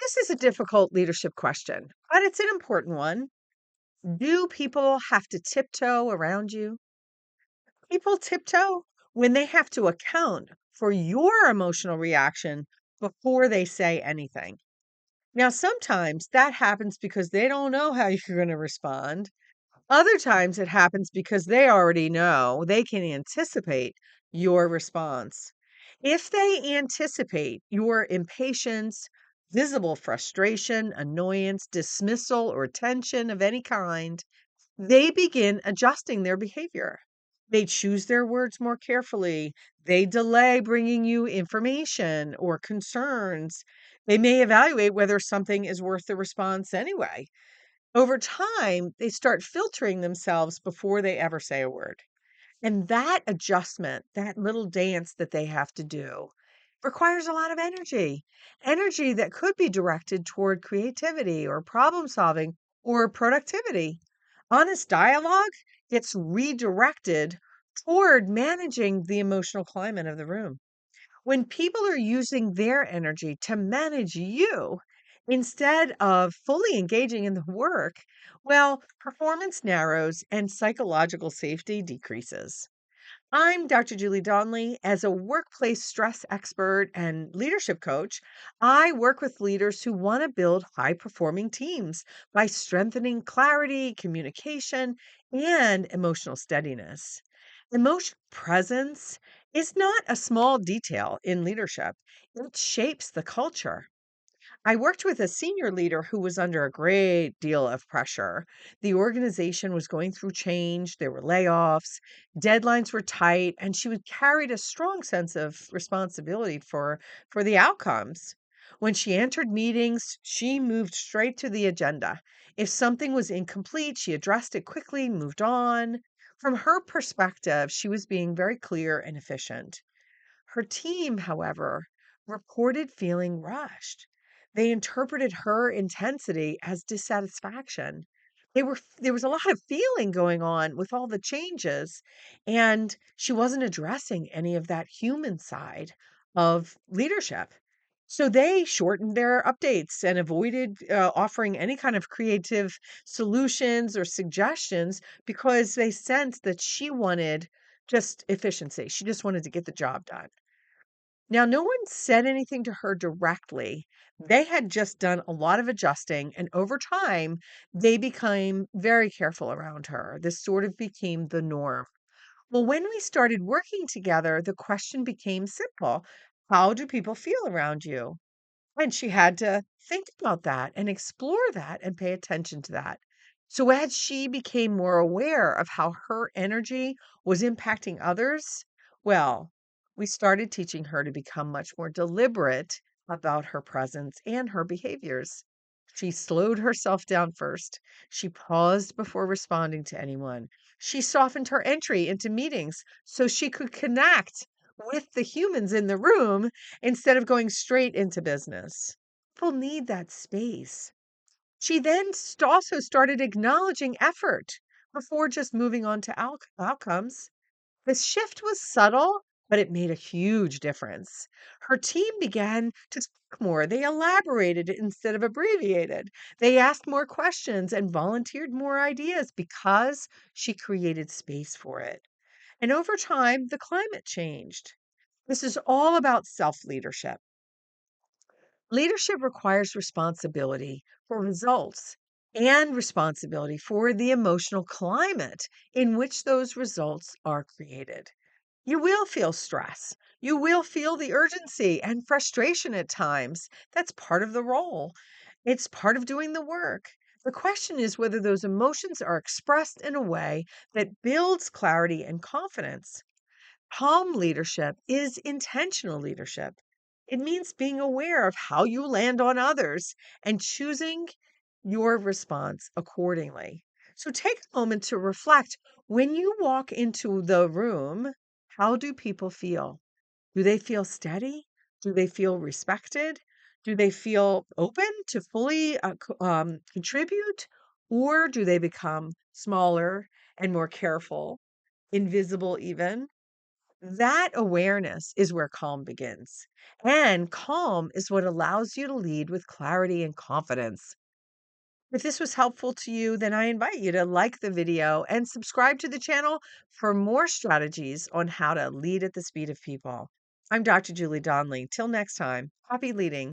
This is a difficult leadership question, but it's an important one. Do people have to tiptoe around you? People tiptoe when they have to account for your emotional reaction before they say anything. Now, sometimes that happens because they don't know how you're going to respond. Other times it happens because they already know, they can anticipate your response. If they anticipate your impatience, visible frustration, annoyance, dismissal, or tension of any kind, they begin adjusting their behavior. They choose their words more carefully. They delay bringing you information or concerns. They may evaluate whether something is worth the response anyway. Over time, they start filtering themselves before they ever say a word. And that adjustment, that little dance that they have to do, requires a lot of energy that could be directed toward creativity or problem solving or productivity. Honest dialogue gets redirected toward managing the emotional climate of the room. When people are using their energy to manage you instead of fully engaging in the work, well, performance narrows and psychological safety decreases. I'm Dr. Julie Donley. As a workplace stress expert and leadership coach, I work with leaders who want to build high performing teams by strengthening clarity, communication, and emotional steadiness. Emotional presence is not a small detail in leadership, it shapes the culture. I worked with a senior leader who was under a great deal of pressure. The organization was going through change, there were layoffs, deadlines were tight, and she was carried a strong sense of responsibility for the outcomes. When she entered meetings, she moved straight to the agenda. If something was incomplete, she addressed it quickly, moved on. From her perspective, she was being very clear and efficient. Her team, however, reported feeling rushed. They interpreted her intensity as dissatisfaction. There was a lot of feeling going on with all the changes, and she wasn't addressing any of that human side of leadership. So they shortened their updates and avoided offering any kind of creative solutions or suggestions because they sensed that she wanted just efficiency. She just wanted to get the job done. Now, no one said anything to her directly. They had just done a lot of adjusting, and over time, they became very careful around her. This sort of became the norm. Well, when we started working together, the question became simple. How do people feel around you? And she had to think about that and explore that and pay attention to that. So, as she became more aware of how her energy was impacting others, well, we started teaching her to become much more deliberate about her presence and her behaviors. She slowed herself down first. She paused before responding to anyone. She softened her entry into meetings so she could connect with the humans in the room instead of going straight into business. People need that space. She then also started acknowledging effort before just moving on to outcomes. The shift was subtle, but it made a huge difference. Her team began to talk more. They elaborated instead of abbreviated. They asked more questions and volunteered more ideas because she created space for it. And over time, the climate changed. This is all about self leadership. Leadership requires responsibility for results and responsibility for the emotional climate in which those results are created. You will feel stress. You will feel the urgency and frustration at times. That's part of the role, it's part of doing the work. The question is whether those emotions are expressed in a way that builds clarity and confidence. Calm leadership is intentional leadership. It means being aware of how you land on others and choosing your response accordingly. So take a moment to reflect when you walk into the room, how do people feel? Do they feel steady? Do they feel respected? Do they feel open to fully contribute? Or do they become smaller and more careful, invisible even? That awareness is where calm begins. And calm is what allows you to lead with clarity and confidence. If this was helpful to you, then I invite you to like the video and subscribe to the channel for more strategies on how to lead at the speed of people. I'm Dr. Julie Donley. Till next time, happy leading.